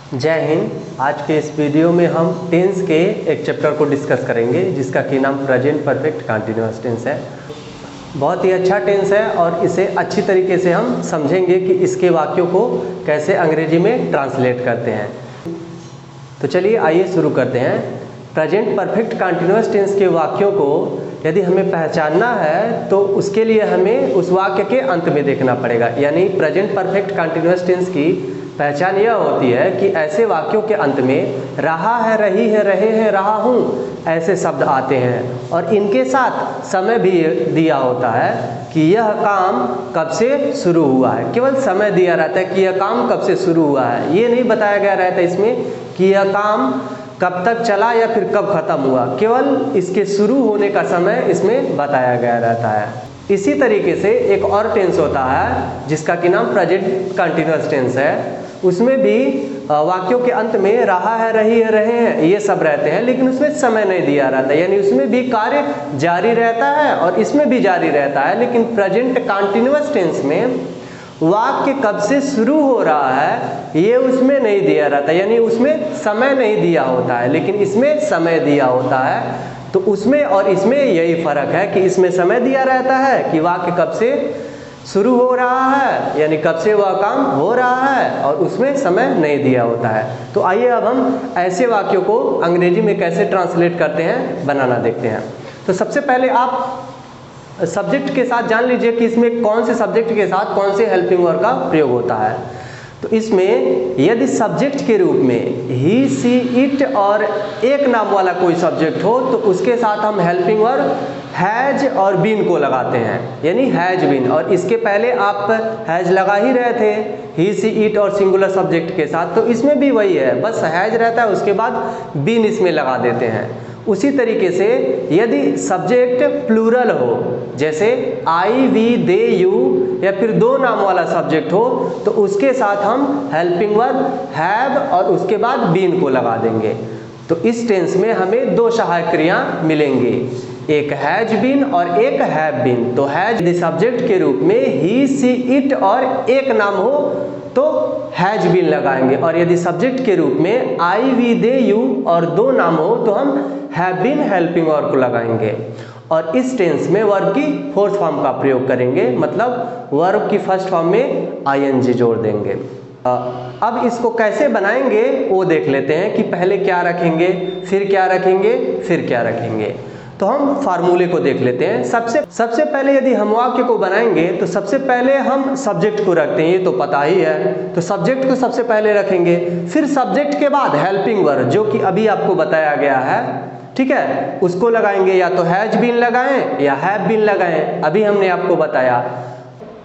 जय हिंद। आज के इस वीडियो में हम टेंस के एक चैप्टर को डिस्कस करेंगे जिसका कि नाम प्रेजेंट परफेक्ट कंटिन्यूअस टेंस है। बहुत ही अच्छा टेंस है और इसे अच्छी तरीके से हम समझेंगे कि इसके वाक्यों को कैसे अंग्रेजी में ट्रांसलेट करते हैं। तो चलिए आइए शुरू करते हैं। प्रेजेंट परफेक्ट कंटिन्यूअस टेंस के वाक्यों को यदि हमें पहचानना है तो उसके लिए हमें उस वाक्य के अंत में देखना पड़ेगा। यानी प्रेजेंट परफेक्ट कंटिन्यूअस टेंस की पहचान यह होती है कि ऐसे वाक्यों के अंत में रहा है, रही है, रहे हैं, रहा हूँ ऐसे शब्द आते हैं और इनके साथ समय भी दिया होता है कि यह काम कब से शुरू हुआ है। केवल समय दिया रहता है कि यह काम कब से शुरू हुआ है, ये नहीं बताया गया रहता है इसमें कि यह काम कब तक चला या फिर कब खत्म हुआ। केवल इसके शुरू होने का समय इसमें बताया गया रहता है। इसी तरीके से एक और टेंस होता है जिसका कि नाम प्रेजेंट कंटिन्यूअस टेंस है। उसमें भी वाक्यों के अंत में रहा है, रही है, रहे हैं ये सब रहते हैं, लेकिन उसमें समय नहीं दिया रहता है। यानी उसमें भी कार्य जारी रहता है और इसमें भी जारी रहता है, लेकिन प्रेजेंट कंटिन्यूअस टेंस में वाक्य कब से शुरू हो रहा है ये उसमें नहीं दिया रहता, यानी उसमें समय नहीं दिया होता है, लेकिन इसमें समय दिया होता है। तो उसमें और इसमें यही फर्क है कि इसमें समय दिया रहता है कि वाक्य कब से शुरू हो रहा है, यानी कब से वह काम हो रहा है, और उसमें समय नहीं दिया होता है। तो आइए अब हम ऐसे वाक्यों को अंग्रेजी में कैसे ट्रांसलेट करते हैं बनाना देखते हैं। तो सबसे पहले आप सब्जेक्ट के साथ जान लीजिए कि इसमें कौन से सब्जेक्ट के साथ कौन से हेल्पिंग वर्ब का प्रयोग होता है। तो इसमें यदि सब्जेक्ट के रूप में ही, सी, इट और एक नाम वाला कोई सब्जेक्ट हो तो उसके साथ हम हेल्पिंग वर्ब हैज और बीन को लगाते हैं, यानी हैज बीन। और इसके पहले आप हैज लगा ही रहे थे ही, सी, इट और सिंगुलर सब्जेक्ट के साथ, तो इसमें भी वही है, बस हैज रहता है उसके बाद बीन इसमें लगा देते हैं। उसी तरीके से यदि सब्जेक्ट प्लूरल हो, जैसे आई, वी, दे, यू या फिर दो नाम वाला सब्जेक्ट हो तो उसके साथ हम हेल्पिंग वर्ब हैव और उसके बाद बीन को लगा देंगे। तो इस टेंस में हमें दो सहायक क्रिया मिलेंगी, एक हैज बीन और एक हैव बीन। तो हैज यदि सब्जेक्ट के रूप में ही, सी, इट और एक नाम हो तो हैज बीन लगाएंगे, और यदि सब्जेक्ट के रूप में आई, वी, दे, यू और दो नाम हो तो हम हैव बीन हेल्पिंग वर्ब को लगाएंगे। और इस टेंस में वर्ब की फोर्थ फॉर्म का प्रयोग करेंगे, मतलब वर्ब की फर्स्ट फॉर्म में आईएनजी जोड़ देंगे। अब इसको कैसे बनाएंगे वो देख लेते हैं कि पहले क्या रखेंगे, फिर क्या रखेंगे, फिर क्या रखेंगे। तो हम फार्मूले को देख लेते हैं। सबसे पहले यदि हम वाक्य को बनाएंगे तो सबसे पहले हम सब्जेक्ट को रखते हैं, ये तो पता ही है। तो सब्जेक्ट को सबसे पहले रखेंगे, फिर सब्जेक्ट के बाद हेल्पिंग वर्ब जो कि अभी आपको बताया गया है, ठीक है, उसको लगाएंगे। या तो हैज बीन लगाएं या हैव बीन लगाएं, अभी हमने आपको बताया।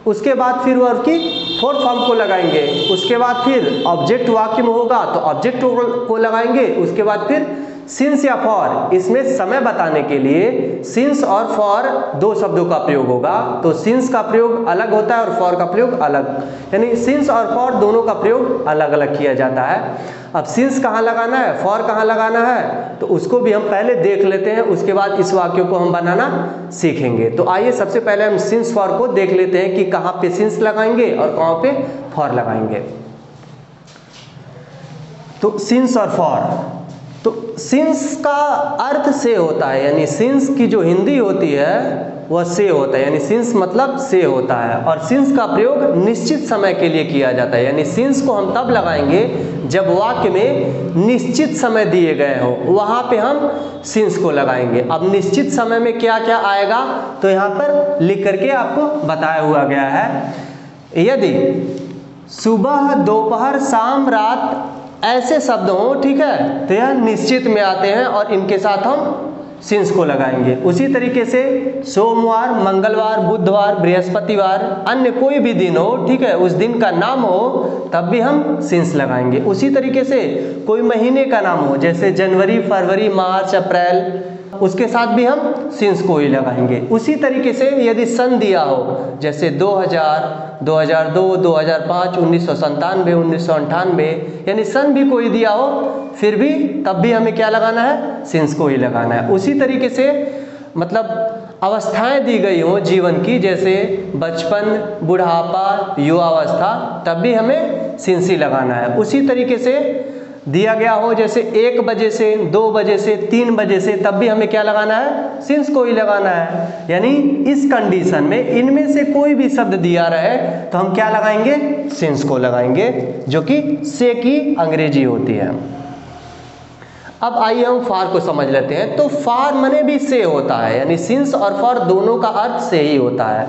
उसके बाद फिर वर्ब की फोर्थ फॉर्म को लगाएंगे। उसके बाद फिर ऑब्जेक्ट वाक्य में होगा तो ऑब्जेक्ट को लगाएंगे। उसके बाद फिर सिंस या फॉर, इसमें समय बताने के लिए सिंस और फॉर दो शब्दों का प्रयोग होगा। तो सिंस का प्रयोग अलग होता है और फॉर का प्रयोग अलग, यानी सिंस और फॉर दोनों का प्रयोग अलग अलग किया जाता है। अब सिंस कहाँ लगाना है, फॉर कहाँ लगाना है, तो उसको भी हम पहले देख लेते हैं, उसके बाद इस वाक्य को हम बनाना सीखेंगे। तो आइए सबसे पहले हम सिंस फॉर को देख लेते हैं कि कहाँ पे सिंस लगाएंगे और कहाँ पे फॉर लगाएंगे। तो सिंस और फॉर, तो सिंस का अर्थ से होता है, यानी सिंस की जो हिंदी होती है वह से होता है, यानी सिंस मतलब से होता है। और सिंस का प्रयोग निश्चित समय के लिए किया जाता है, यानी सिंस को हम तब लगाएंगे जब वाक्य में निश्चित समय दिए गए हो, वहाँ पे हम सिंस को लगाएंगे। अब निश्चित समय में क्या क्या आएगा तो यहाँ पर लिख करके आपको बताया हुआ गया है। यदि सुबह, दोपहर, शाम, रात ऐसे शब्द हो, ठीक है, तो यह निश्चित में आते हैं और इनके साथ हम सिंस को लगाएंगे। उसी तरीके से सोमवार, मंगलवार, बुधवार, बृहस्पतिवार, अन्य कोई भी दिन हो, ठीक है, उस दिन का नाम हो तब भी हम सिंस लगाएंगे। उसी तरीके से कोई महीने का नाम हो, जैसे जनवरी, फरवरी, मार्च, अप्रैल, उसके साथ भी हम सिंस को ही लगाएंगे। उसी तरीके से यदि सन दिया हो, जैसे 2000, 2002, 2005, 1997, 1998, यानी सन भी कोई दिया हो फिर भी तब भी हमें क्या लगाना है, सिंस को ही लगाना है। उसी तरीके से मतलब अवस्थाएं दी गई हों जीवन की, जैसे बचपन, बुढ़ापा, युवावस्था, तब भी हमें सिंस ही लगाना है। उसी तरीके से दिया गया हो जैसे 1 बजे से 2 बजे से 3 बजे से, तब भी हमें क्या लगाना है? सिंस को ही लगाना है। यानी इस कंडीशन में इनमें से कोई भी शब्द दिया रहे तो हम क्या लगाएंगे? सिंस को लगाएंगे, जो कि से की अंग्रेजी होती है। अब आइए हम फॉर को समझ लेते हैं। तो फॉर मने भी से होता है, यानी सिंस और फॉर दोनों का अर्थ से ही होता है।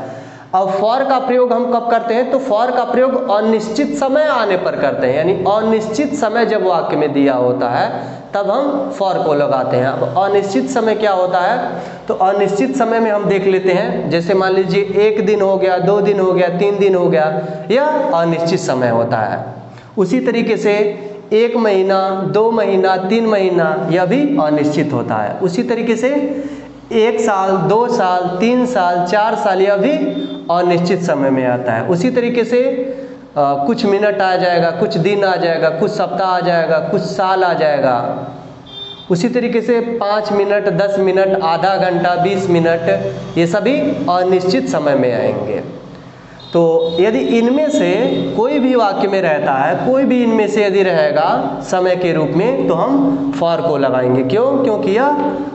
अब फॉर का प्रयोग हम कब करते हैं? तो फॉर का प्रयोग अनिश्चित समय आने पर करते हैं, यानी अनिश्चित समय जब वाक्य में दिया होता है तब हम फॉर को लगाते हैं। अब अनिश्चित समय क्या होता है? तो अनिश्चित समय में हम देख लेते हैं, जैसे मान लीजिए 1 दिन हो गया, 2 दिन हो गया, 3 दिन हो गया, यह अनिश्चित समय होता है। उसी तरीके से 1 महीना, 2 महीना, 3 महीना, यह भी अनिश्चित होता है। उसी तरीके से 1 साल, 2 साल, 3 साल, 4 साल, यह भी अनिश्चित समय में आता है। उसी तरीके से कुछ मिनट आ जाएगा, कुछ दिन आ जाएगा, कुछ सप्ताह आ जाएगा, कुछ साल आ जाएगा। उसी तरीके से 5 मिनट, 10 मिनट, आधा घंटा, 20 मिनट, ये सभी अनिश्चित समय में आएंगे। तो यदि इनमें से कोई भी वाक्य में रहता है, कोई भी इनमें से यदि रहेगा समय के रूप में, तो हम फॉर को लगाएंगे। क्यों? क्योंकि यह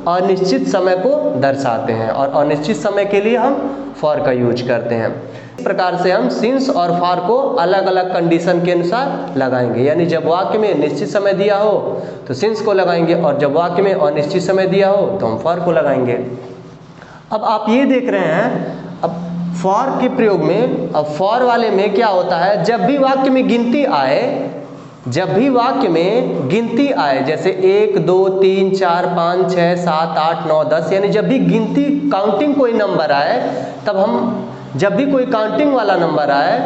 अनिश्चित समय को दर्शाते हैं और अनिश्चित समय के लिए हम फॉर का यूज करते हैं। इस प्रकार से हम सिंस और फॉर को अलग अलग कंडीशन के अनुसार लगाएंगे। यानी जब वाक्य में निश्चित समय दिया हो तो सिंस को लगाएंगे, और जब वाक्य में अनिश्चित समय दिया हो तो हम फॉर को लगाएंगे। अब आप ये देख रहे हैं, अब फॉर के प्रयोग में, अब फॉर वाले में क्या होता है? जब भी वाक्य में गिनती आए, जब भी वाक्य में गिनती आए, जैसे 1 2 3 4 5 6 7 8 9 10, यानी जब भी गिनती काउंटिंग कोई नंबर आए, तब हम जब भी कोई काउंटिंग वाला नंबर आए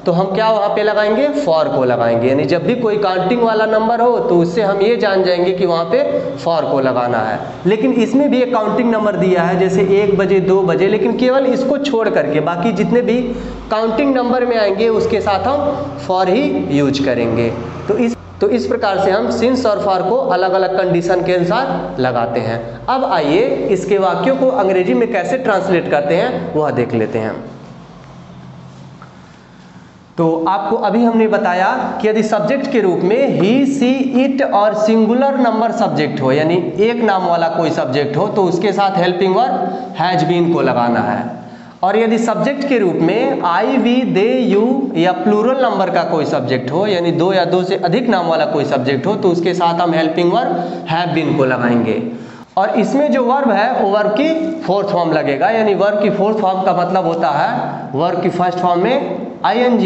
तो हम क्या वहाँ पे लगाएंगे? फॉर को लगाएंगे। यानी जब भी कोई काउंटिंग वाला नंबर हो तो उससे हम ये जान जाएंगे कि वहाँ पे फॉर को लगाना है। लेकिन इसमें भी एक काउंटिंग नंबर दिया है, जैसे 1 बजे, 2 बजे, लेकिन केवल इसको छोड़ करके बाकी जितने भी काउंटिंग नंबर में आएंगे उसके साथ हम फॉर ही यूज करेंगे। तो इस प्रकार से हम सिंस और फॉर को अलग अलग कंडीशन के अनुसार लगाते हैं। अब आइए इसके वाक्यों को अंग्रेजी में कैसे ट्रांसलेट करते हैं वह देख लेते हैं। तो आपको अभी हमने बताया कि यदि सब्जेक्ट के रूप में ही, सी, इट और सिंगुलर नंबर सब्जेक्ट हो, यानी एक नाम वाला कोई सब्जेक्ट हो, तो उसके साथ हेल्पिंग वर्ब हैज बीन को लगाना है। और यदि सब्जेक्ट के रूप में आई, वी, दे, यू या प्लूरल नंबर का कोई सब्जेक्ट हो, यानी 2 या 2 से अधिक नाम वाला कोई सब्जेक्ट हो, तो उसके साथ हम हेल्पिंग वर्ब हैव बीन को लगाएंगे। और इसमें जो वर्ब है वो वर्ब की 4th फॉर्म लगेगा। यानी वर्ब की 4th फॉर्म का मतलब होता है वर्ब की 1st फॉर्म में ING,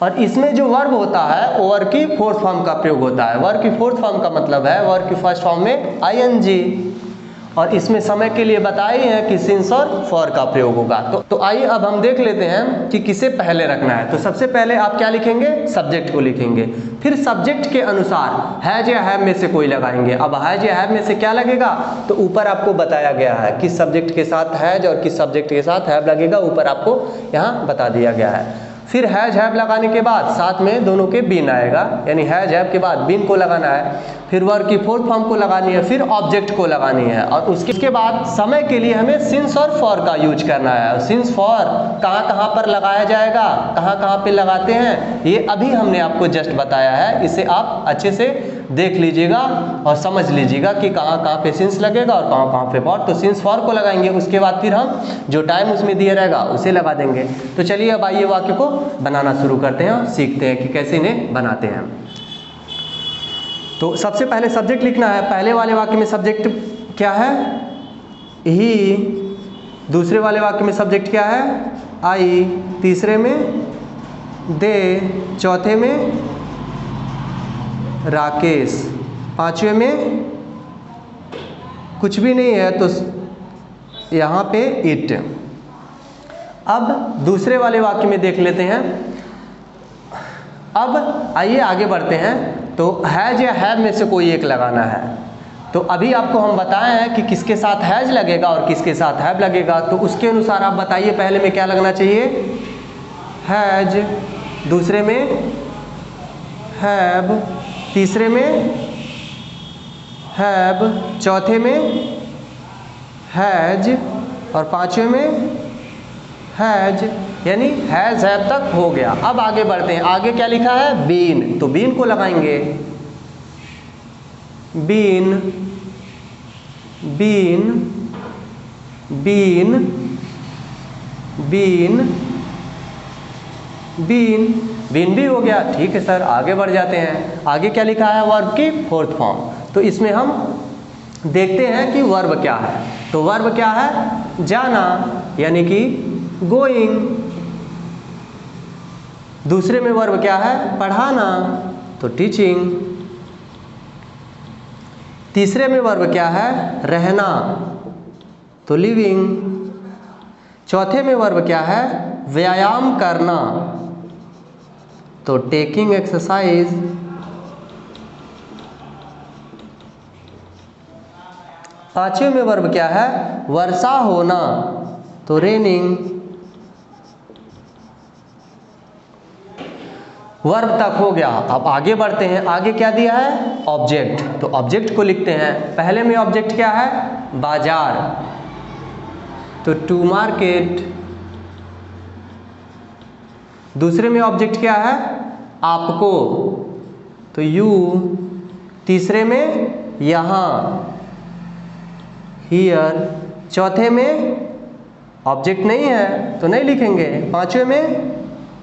और इसमें जो वर्ब होता है वो वर्ब की 4th फॉर्म का प्रयोग होता है। वर्ब की 4th फॉर्म का मतलब है वर्ब की 1st फॉर्म में ING, और इसमें समय के लिए बताए हैं कि सिंस और फॉर का प्रयोग होगा। तो आइए अब हम देख लेते हैं कि किसे पहले रखना है। तो सबसे पहले आप क्या लिखेंगे? सब्जेक्ट को लिखेंगे। फिर सब्जेक्ट के अनुसार हैज या हैव में से कोई लगाएंगे। अब हैज या हैव में से क्या लगेगा? तो ऊपर आपको बताया गया है किस सब्जेक्ट के साथ हैज और किस सब्जेक्ट के साथ हैव लगेगा, ऊपर आपको यहाँ बता दिया गया है। फिर हैज हैव लगाने के बाद साथ में दोनों के बीन आएगा, यानी हैज हैव के बाद बीन को लगाना है। फिर वर्ब की 4th फॉर्म को लगानी है, फिर ऑब्जेक्ट को लगानी है, और उसके बाद समय के लिए हमें सिंस और फॉर का यूज करना है। सिंस फॉर कहाँ कहाँ पर लगाया जाएगा, कहाँ कहाँ पे लगाते हैं, ये अभी हमने आपको जस्ट बताया है। इसे आप अच्छे से देख लीजिएगा और समझ लीजिएगा कि कहाँ कहाँ पे सिंस लगेगा और कहाँ कहाँ पे फॉर। तो सिंस फॉर को लगाएंगे, उसके बाद फिर हम जो टाइम उसमें दिया रहेगा उसे लगा देंगे। तो चलिए अब आइए वाक्य को बनाना शुरू करते हैं और सीखते हैं कि कैसे इन्हें बनाते हैं। तो सबसे पहले सब्जेक्ट लिखना है। पहले वाले वाक्य में सब्जेक्ट क्या है? ही। दूसरे वाले वाक्य में सब्जेक्ट क्या है? आई। तीसरे में दे। चौथे में राकेश। पांचवे में कुछ भी नहीं है तो यहाँ पे इट। अब दूसरे वाले वाक्य में देख लेते हैं। अब आइए आगे बढ़ते हैं। तो हैज या हैव में से कोई एक लगाना है। तो अभी आपको हम बताए हैं कि किसके साथ हैज लगेगा और किसके साथ हैव लगेगा। तो उसके अनुसार आप बताइए पहले में क्या लगना चाहिए? हैज। दूसरे में हैव। तीसरे में हैव, चौथे में हैज और पांचवें में हैज, यानी हैज हैव तक हो गया। अब आगे बढ़ते हैं, आगे क्या लिखा है? बीन, तो बीन को लगाएंगे। बीन, बीन, बीन, बीन, बीन, बीन भी हो गया। ठीक है सर, आगे बढ़ जाते हैं। आगे क्या लिखा है? वर्ब की फोर्थ फॉर्म। तो इसमें हम देखते हैं कि वर्ब क्या है। तो वर्ब क्या है? जाना, यानी कि गोइंग। दूसरे में वर्ब क्या है? पढ़ाना, तो टीचिंग। तीसरे में वर्ब क्या है? रहना, तो लिविंग। चौथे में वर्ब क्या है? व्यायाम करना, तो टेकिंग एक्सरसाइज। पांचवें में वर्ब क्या है? वर्षा होना, तो रेनिंग। वर्ब तक हो गया। अब आगे बढ़ते हैं। आगे क्या दिया है? ऑब्जेक्ट, तो ऑब्जेक्ट को लिखते हैं। पहले में ऑब्जेक्ट क्या है? बाजार, तो टू मार्केट। दूसरे में ऑब्जेक्ट क्या है? आपको, तो यू। तीसरे में यहाँ, हियर। चौथे में ऑब्जेक्ट नहीं है तो नहीं लिखेंगे। पांचवें में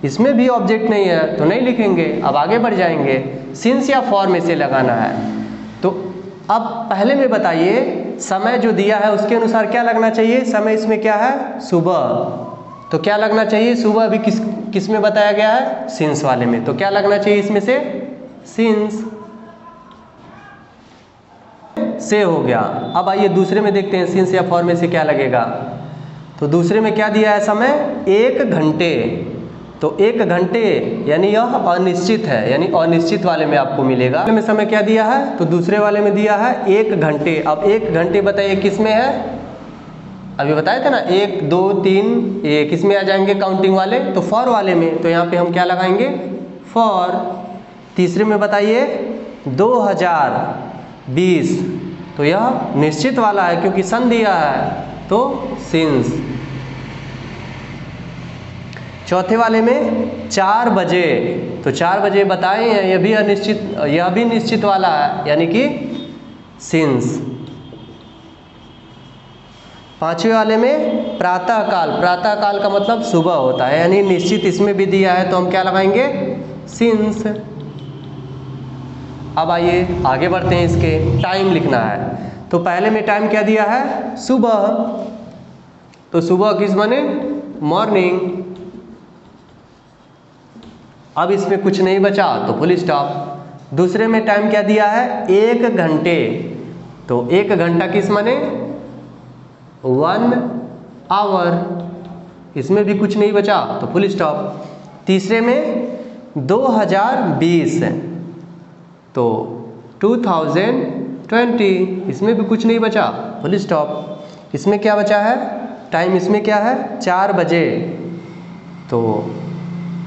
इसमें भी ऑब्जेक्ट नहीं है तो नहीं लिखेंगे। अब आगे बढ़ जाएंगे। सिंस या फॉर में से लगाना है। तो अब पहले में बताइए, समय जो दिया है उसके अनुसार क्या लगना चाहिए? समय इसमें क्या है? सुबह, तो क्या लगना चाहिए? सुबह अभी किस में बताया गया है? सिंस वाले में, तो क्या लगना चाहिए इसमें से? सिंस से हो गया। अब आइए दूसरे में देखते हैं, सिंस या फॉर में से क्या लगेगा। तो दूसरे में क्या दिया है? समय 1 घंटे, तो 1 घंटे यानी यह अनिश्चित है, यानी अनिश्चित वाले में आपको मिलेगा। में समय क्या दिया है? तो दूसरे वाले में दिया है 1 घंटे। अब 1 घंटे बताइए किस में है? अभी बताए थे ना 1 2 3, ये किस में आ जाएंगे काउंटिंग वाले? तो फॉर वाले में। तो यहाँ पे हम क्या लगाएंगे? फॉर। तीसरे में बताइए 2020, तो यह निश्चित वाला है क्योंकि सन दिया है, तो सिंस। चौथे वाले में 4 बजे, तो 4 बजे बताए हैं, यह भी अनिश्चित, यह भी निश्चित वाला है, यानी कि सिंस। पांचवें वाले में प्रातःकाल, प्रातःकाल का मतलब सुबह होता है, यानी निश्चित इसमें भी दिया है तो हम क्या लगाएंगे? सिंस। अब आइए आगे बढ़ते हैं। इसके टाइम लिखना है। तो पहले में टाइम क्या दिया है? सुबह, तो सुबह किस बने? मॉर्निंग। अब इसमें कुछ नहीं बचा तो फुल स्टॉप। दूसरे में टाइम क्या दिया है? 1 घंटे, तो 1 घंटा किस माने? 1 आवर। इसमें भी कुछ नहीं बचा तो फुल स्टॉप। तीसरे में 2020, तो 2020, इसमें भी कुछ नहीं बचा, फुल स्टॉप। इसमें क्या बचा है? टाइम इसमें क्या है? 4 बजे, तो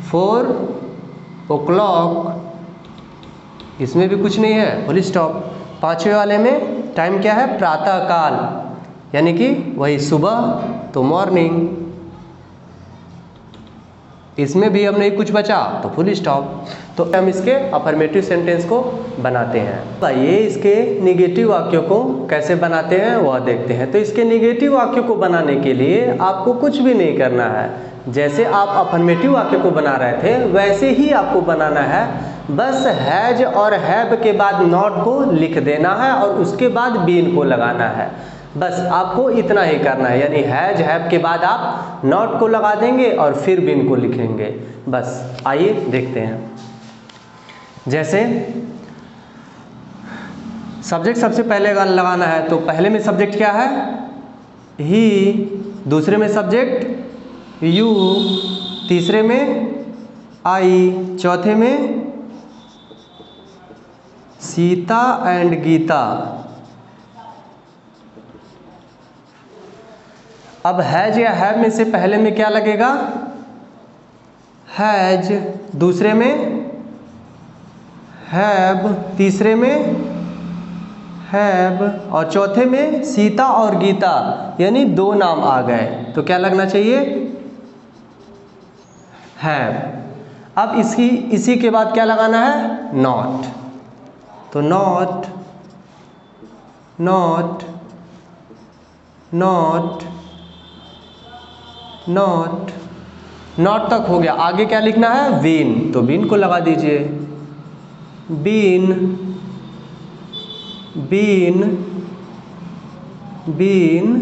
4 o'clock, इसमें भी कुछ नहीं है, फुल स्टॉप। पांचवें वाले में टाइम क्या है? प्रातःकाल, यानी कि वही सुबह, तो मॉर्निंग। इसमें भी अब नहीं कुछ बचा तो फुल स्टॉप। तो हम इसके अफर्मेटिव सेंटेंस को बनाते हैं। आइए इसके निगेटिव वाक्यों को कैसे बनाते हैं वह देखते हैं। तो इसके निगेटिव वाक्यों को बनाने के लिए आपको कुछ भी नहीं करना है। जैसे आप अफर्मेटिव वाक्य को बना रहे थे वैसे ही आपको बनाना है। बस हैज और हैव के बाद नॉट को लिख देना है और उसके बाद बीन को लगाना है। बस आपको इतना ही करना है, यानी हैज हैव के बाद आप नॉट को लगा देंगे और फिर बीन को लिखेंगे। बस आइए देखते हैं। जैसे सब्जेक्ट सबसे पहले लगाना है, तो पहले में सब्जेक्ट क्या है? ही। दूसरे में सब्जेक्ट यू। तीसरे में आई। चौथे में सीता एंड गीता। अब हैज या हैव में से पहले में क्या लगेगा? हैज। दूसरे में हैव। तीसरे में हैव, और चौथे में सीता और गीता यानी दो नाम आ गए तो क्या लगना चाहिए, हैव। अब इसी के बाद क्या लगाना है, नॉट, तो not not not not, not तक हो गया। आगे क्या लिखना है, बीन, तो बीन को लगा दीजिए, बीन बीन बीन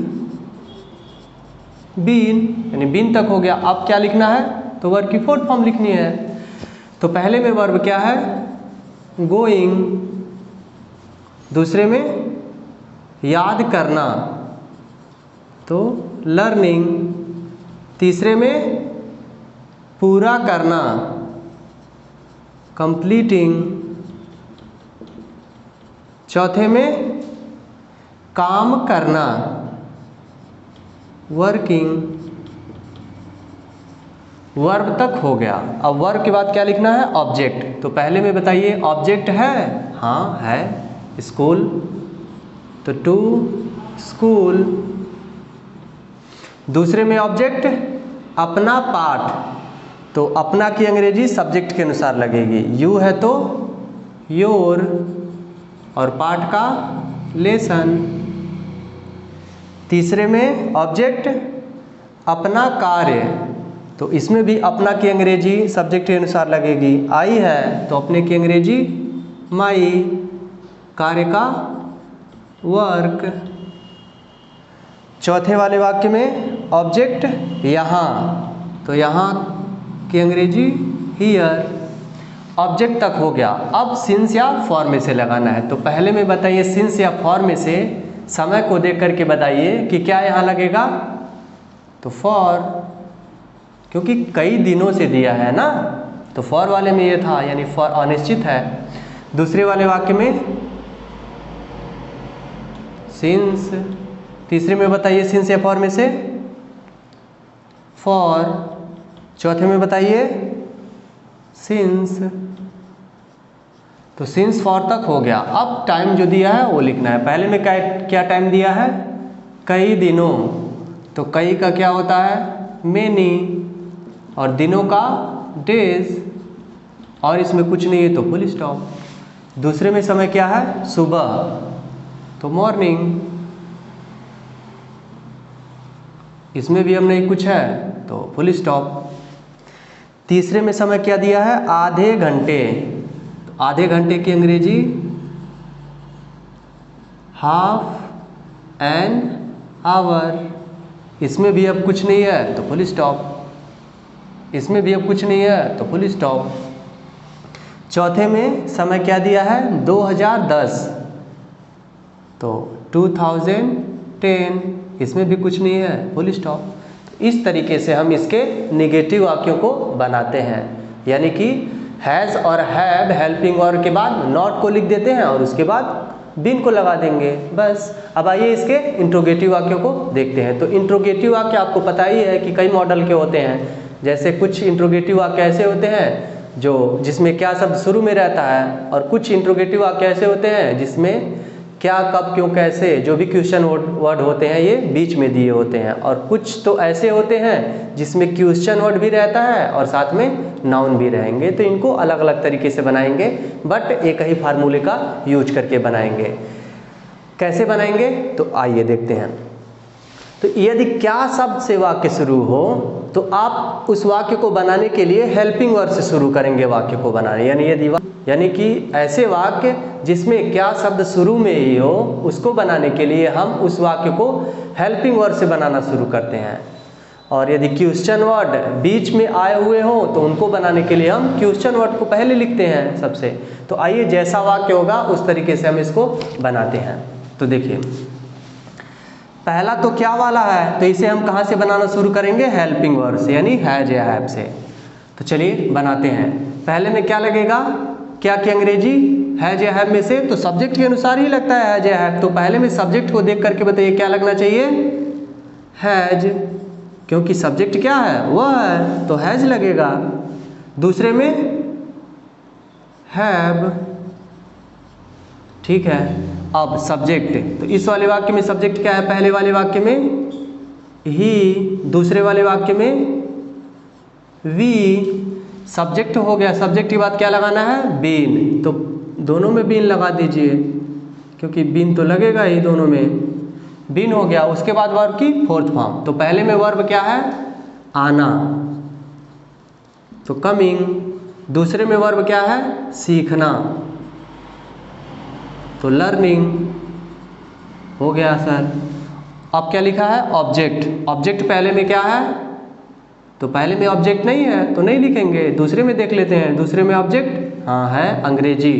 बीन, यानी बीन तक हो गया। अब क्या लिखना है, तो वर्ब की फोर्थ फॉर्म लिखनी है। तो पहले में वर्ब क्या है, गोइंग, दूसरे में याद करना तो लर्निंग, तीसरे में पूरा करना कंप्लीटिंग, चौथे में काम करना वर्किंग। वर्ब तक हो गया। अब वर्ब के बाद क्या लिखना है, ऑब्जेक्ट। तो पहले में बताइए ऑब्जेक्ट है, हाँ है, स्कूल, तो टू स्कूल। दूसरे में ऑब्जेक्ट अपना पाठ, तो अपना की अंग्रेजी सब्जेक्ट के अनुसार लगेगी, यू है तो योर, और पाठ का लेसन। तीसरे में ऑब्जेक्ट अपना कार्य, तो इसमें भी अपना की अंग्रेजी सब्जेक्ट के अनुसार लगेगी, आई है तो अपने की अंग्रेजी माई, कार्य का वर्क। चौथे वाले वाक्य में ऑब्जेक्ट यहाँ, तो यहाँ की अंग्रेजी हियर। ऑब्जेक्ट तक हो गया। अब सिंस या फॉर में से लगाना है। तो पहले में बताइए सिंस या फॉर में से समय को देख करके बताइए कि क्या यहाँ लगेगा, तो फॉर, क्योंकि कई दिनों से दिया है ना, तो फॉर वाले में ये था, यानी फॉर अनिश्चित है। दूसरे वाले वाक्य में सिंस, तीसरे में बताइए सिंस या फॉर में से फॉर, चौथे में बताइए सिंस। तो सिंस फॉर तक हो गया। अब टाइम जो दिया है वो लिखना है। पहले में क्या टाइम दिया है, कई दिनों, तो कई का क्या होता है, मेनी, और दिनों का डेज, और इसमें कुछ नहीं है तो फुल स्टॉप। दूसरे में समय क्या है, सुबह, तो मॉर्निंग, इसमें भी हम नहीं कुछ है तो फुल स्टॉप। तीसरे में समय क्या दिया है, आधे घंटे, तो आधे घंटे की अंग्रेजी हाफ एन आवर, इसमें भी अब कुछ नहीं है तो फुल स्टॉप, इसमें भी अब कुछ नहीं है तो फुल स्टॉप। चौथे में समय क्या दिया है, 2010, तो 2010, इसमें भी कुछ नहीं है फुल स्टॉप। तो इस तरीके से हम इसके नेगेटिव वाक्यों को बनाते हैं, यानी कि हैज़ और हैव हेल्पिंग वर्ब के बाद नॉट को लिख देते हैं और उसके बाद बीन को लगा देंगे, बस। अब आइए इसके इंट्रोगेटिव वाक्यों को देखते हैं। तो इंट्रोगेटिव वाक्य आपको पता ही है कि कई मॉडल के होते हैं। जैसे कुछ इंट्रोगेटिव वाक्य ऐसे होते हैं जो जिसमें क्या शब्द शुरू में रहता है, और कुछ इंट्रोगेटिव वाक्य ऐसे होते हैं जिसमें क्या, कब, क्यों, कैसे, जो भी क्वेश्चन वर्ड होते हैं ये बीच में दिए होते हैं। और कुछ तो ऐसे होते हैं जिसमें क्वेश्चन वर्ड भी रहता है और साथ में नाउन भी रहेंगे। तो इनको अलग अलग तरीके से बनाएंगे, बट एक ही फार्मूले का यूज करके बनाएंगे। कैसे बनाएंगे, तो आइए देखते हैं। तो यदि क्या शब्द से वाक्य शुरू हो तो आप उस वाक्य को बनाने के लिए हेल्पिंग वर्ब से शुरू करेंगे वाक्य को बनाने, यानी कि ऐसे वाक्य जिसमें क्या शब्द शुरू में ही हो उसको बनाने के लिए हम उस वाक्य को हेल्पिंग वर्ब से बनाना शुरू करते हैं। और यदि क्वेश्चन वर्ड बीच में आए हुए हो तो उनको बनाने के लिए हम क्वेश्चन वर्ड को पहले लिखते हैं सबसे। तो आइए जैसा वाक्य होगा उस तरीके से हम इसको बनाते हैं। तो देखिए पहला तो क्या वाला है, तो इसे हम कहाँ से बनाना शुरू करेंगे, हेल्पिंग वर्ब से, यानी हैज या हैव से। तो चलिए बनाते हैं। पहले में क्या लगेगा, क्या की अंग्रेजी हैज या हैव में से, तो सब्जेक्ट के अनुसार ही लगता है हैज या हैव। तो पहले में सब्जेक्ट को देख करके बताइए क्या लगना चाहिए, हैज, क्योंकि सब्जेक्ट क्या है, वह है, तो हैज लगेगा। दूसरे में हैव, ठीक है। अब सब्जेक्ट, तो इस वाले वाक्य में सब्जेक्ट क्या है? पहले वाले वाक्य में ही, दूसरे वाले वाक्य में वी। सब्जेक्ट हो गया, सब्जेक्ट के बाद क्या लगाना है? बीन। तो दोनों में बीन लगा दीजिए, क्योंकि बीन तो लगेगा ही दोनों में। बीन हो गया। उसके बाद वर्ब की फोर्थ फॉर्म, तो पहले में वर्ब क्या है? आना, तो कमिंग। दूसरे में वर्ब क्या है? सीखना, तो लर्निंग। हो गया सर। अब क्या लिखा है? ऑब्जेक्ट। ऑब्जेक्ट पहले में क्या है? तो पहले में ऑब्जेक्ट नहीं है तो नहीं लिखेंगे, दूसरे में देख लेते हैं। दूसरे में ऑब्जेक्ट हाँ है, अंग्रेजी,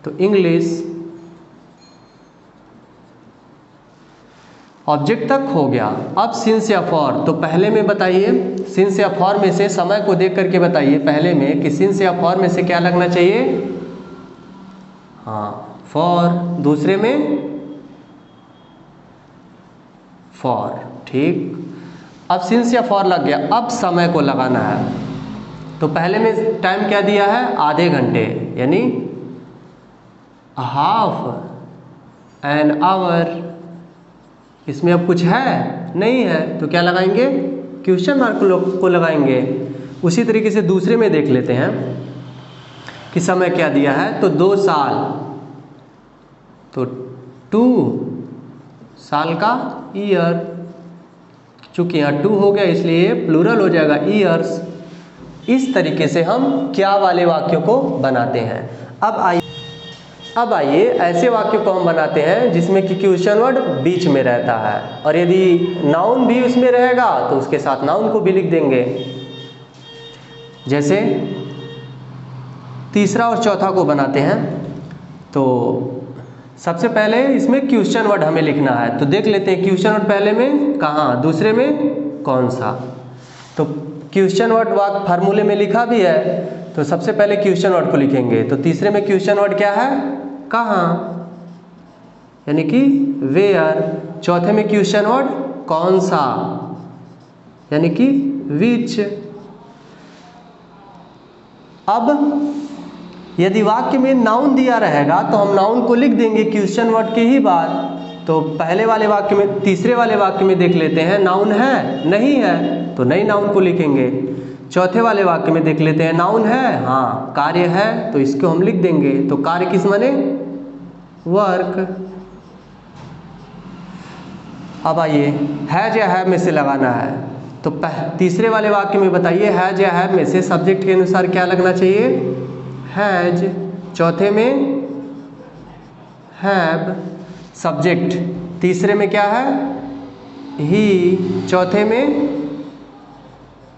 तो इंग्लिश। ऑब्जेक्ट तक हो गया। अब सिंस या फॉर, तो पहले में बताइए, सिंस या फॉर में से समय को देख करके बताइए पहले में कि सिंस या फॉर में से क्या लगना चाहिए? हाँ, फॉर। दूसरे में फॉर, ठीक। अब सिंस या फॉर लग गया, अब समय को लगाना है। तो पहले में टाइम क्या दिया है? आधे घंटे, यानी हाफ एन आवर। इसमें अब कुछ है नहीं है तो क्या लगाएंगे? क्वेश्चन मार्क को लगाएंगे। उसी तरीके से दूसरे में देख लेते हैं कि समय क्या दिया है। तो 2 साल, तो 2 साल का ईयर, चूंकि यहाँ 2 हो गया इसलिए प्लूरल हो जाएगा, ईयर्स। इस तरीके से हम क्या वाले वाक्यों को बनाते हैं। अब आइए ऐसे वाक्यों को हम बनाते हैं जिसमें कि क्वेश्चन वर्ड बीच में रहता है, और यदि नाउन भी उसमें रहेगा तो उसके साथ नाउन को भी लिख देंगे। जैसे तीसरा और चौथा को बनाते हैं, तो सबसे पहले इसमें क्वेश्चन वर्ड हमें लिखना है। तो देख लेते हैं क्वेश्चन वर्ड पहले में कहाँ, दूसरे में कौन सा। तो क्वेश्चन वर्ड वाक्य फार्मूले में लिखा भी है, तो सबसे पहले क्वेश्चन वर्ड को लिखेंगे। तो तीसरे में क्वेश्चन वर्ड क्या है? कहाँ, यानी कि वेयर। चौथे में क्वेश्चन वर्ड कौन सा, यानी कि विच। अब यदि वाक्य में नाउन दिया रहेगा तो हम नाउन को लिख देंगे क्वेश्चन वर्ड के ही बाद। तो पहले वाले वाक्य में, तीसरे वाले वाक्य में देख लेते हैं नाउन है नहीं है, तो नहीं नाउन को लिखेंगे। चौथे वाले वाक्य में देख लेते हैं नाउन है, हाँ कार्य है, तो इसको हम लिख देंगे। तो कार्य किस माने? वर्क। अब आइए हैज या हैव में से लगाना है। तो तीसरे वाले वाक्य में बताइए हैज या हैव में से सब्जेक्ट के अनुसार क्या लगना चाहिए? हैज। चौथे में हैव, सब्जेक्ट। तीसरे में क्या है? ही। चौथे में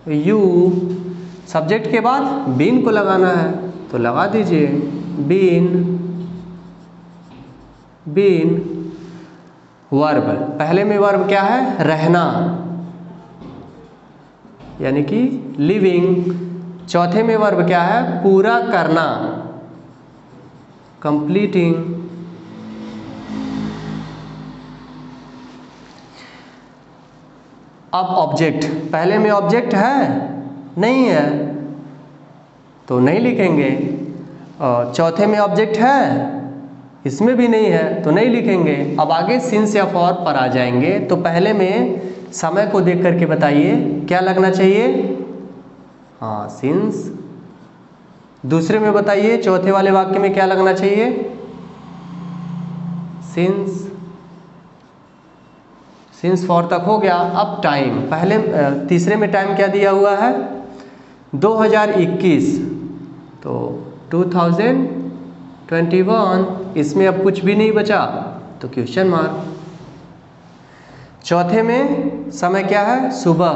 यू। सब्जेक्ट के बाद बीन को लगाना है, तो लगा दीजिए बीन। बीन। वर्ब, पहले में वर्ब क्या है? रहना, यानी कि लिविंग। चौथे में वर्ब क्या है? पूरा करना, कंप्लीटिंग। अब ऑब्जेक्ट, पहले में ऑब्जेक्ट है नहीं है तो नहीं लिखेंगे, और चौथे में ऑब्जेक्ट है, इसमें भी नहीं है तो नहीं लिखेंगे। अब आगे सिंस या फॉर पर आ जाएंगे। तो पहले में समय को देख करके बताइए क्या लगना चाहिए? हाँ सिंस। दूसरे में बताइए चौथे वाले वाक्य में क्या लगना चाहिए? सिंस। सिंस फॉर तक हो गया। अब टाइम, पहले तीसरे में टाइम क्या दिया हुआ है? 2021, तो 2021। इसमें अब कुछ भी नहीं बचा तो क्वेश्चन मार्क। चौथे में समय क्या है? सुबह,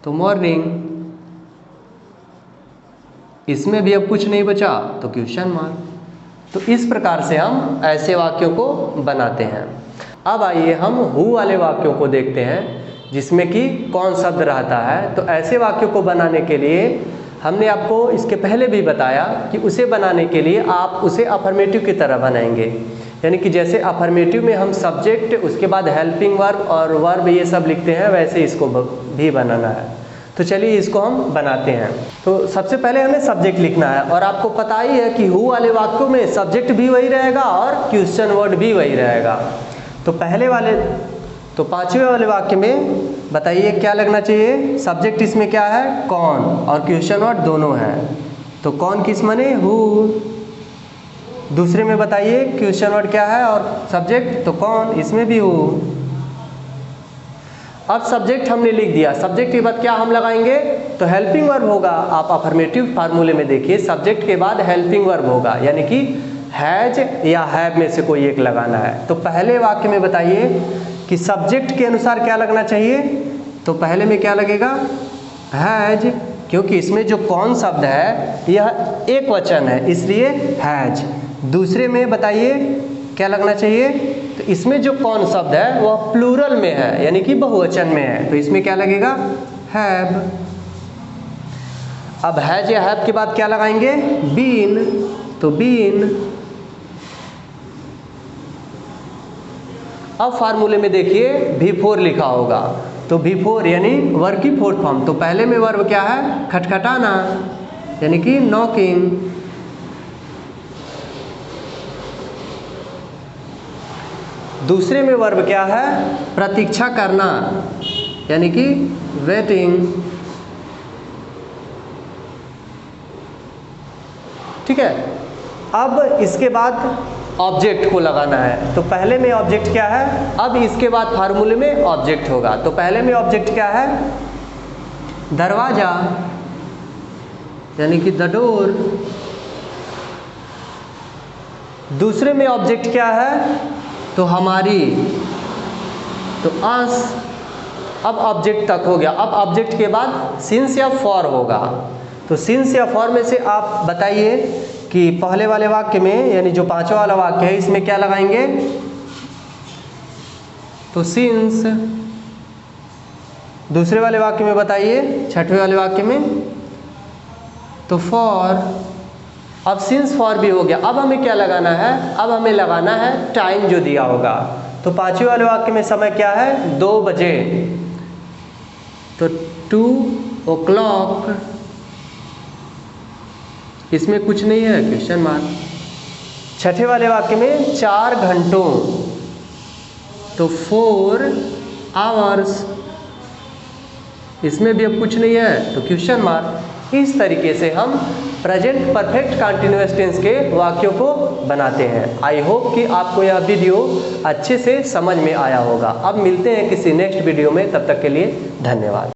तो मॉर्निंग। इसमें भी अब कुछ नहीं बचा तो क्वेश्चन मार्क। तो इस प्रकार से हम ऐसे वाक्यों को बनाते हैं। अब आइए हम हु वाले वाक्यों को देखते हैं जिसमें कि कौन शब्द रहता है। तो ऐसे वाक्यों को बनाने के लिए हमने आपको इसके पहले भी बताया कि उसे बनाने के लिए आप उसे अफर्मेटिव की तरह बनाएंगे, यानी कि जैसे अफर्मेटिव में हम सब्जेक्ट, उसके बाद हेल्पिंग वर्ब और वर्ब ये सब लिखते हैं, वैसे इसको भी बनाना है। तो चलिए इसको हम बनाते हैं। तो सबसे पहले हमें सब्जेक्ट लिखना है, और आपको पता ही है कि हु वाले वाक्यों में सब्जेक्ट भी वही रहेगा और क्वेश्चन वर्ड भी वही रहेगा। तो पांचवें वाले वाक्य में बताइए क्या लगना चाहिए। सब्जेक्ट इसमें क्या है, कौन, और क्वेश्चन वर्ड दोनों है। तो कौन किस माने, हु। दूसरे में बताइए क्वेश्चन वर्ड क्या है और सब्जेक्ट, तो कौन, इसमें भी हु। अब सब्जेक्ट हमने लिख दिया, सब्जेक्ट के बाद क्या हम लगाएंगे, तो हेल्पिंग वर्ब होगा। आप अफर्मेटिव फार्मूले में देखिए, सब्जेक्ट के बाद हेल्पिंग वर्ब होगा, यानी कि हैज या हैव में से कोई एक लगाना है। तो पहले वाक्य में बताइए कि सब्जेक्ट के अनुसार क्या लगना चाहिए। तो पहले में क्या लगेगा, हैज, क्योंकि इसमें जो कौन शब्द है यह एक वचन है, इसलिए हैज। दूसरे में बताइए क्या लगना चाहिए, तो इसमें जो कौन शब्द है वह प्लूरल में है, यानी कि बहुवचन में है, तो इसमें क्या लगेगा, हैव। अब हैज या हैव के बाद क्या लगाएंगे, बीन, तो बीन। अब फार्मूले में देखिए V4 लिखा होगा, तो V4 यानी वर्ब की फोर्थ फॉर्म। तो पहले में वर्ब क्या है, खटखटाना, यानी कि नॉकिंग। दूसरे में वर्ब क्या है, प्रतीक्षा करना, यानी कि वेटिंग। ठीक है। अब इसके बाद ऑब्जेक्ट को लगाना है। तो पहले में ऑब्जेक्ट क्या है, अब इसके बाद फार्मूले में ऑब्जेक्ट होगा। तो पहले में ऑब्जेक्ट क्या है, दरवाजा, यानी कि द डोर। दूसरे में ऑब्जेक्ट क्या है, तो हमारी, तो अस। अब ऑब्जेक्ट तक हो गया। अब ऑब्जेक्ट के बाद सिंस या फॉर होगा। तो सिंस या फॉर में से आप बताइए कि पहले वाले वाक्य में, यानी जो पांचवा वाला वाक्य है, इसमें क्या लगाएंगे, तो सिंस। दूसरे वाले वाक्य में बताइए, छठवें वाले वाक्य में, तो फॉर। अब सिंस फॉर भी हो गया। अब हमें क्या लगाना है, अब हमें लगाना है टाइम जो दिया होगा। तो पांचवें वाले वाक्य में समय क्या है, 2 बजे, तो 2 o'clock। इसमें कुछ नहीं है, क्वेश्चन मार्क। छठे वाले वाक्य में 4 घंटों, तो 4 hours। इसमें भी अब कुछ नहीं है, तो क्वेश्चन मार्क। इस तरीके से हम प्रेजेंट परफेक्ट कंटिन्यूअस टेंस के वाक्यों को बनाते हैं। आई होप कि आपको यह वीडियो अच्छे से समझ में आया होगा। अब मिलते हैं किसी नेक्स्ट वीडियो में, तब तक के लिए धन्यवाद।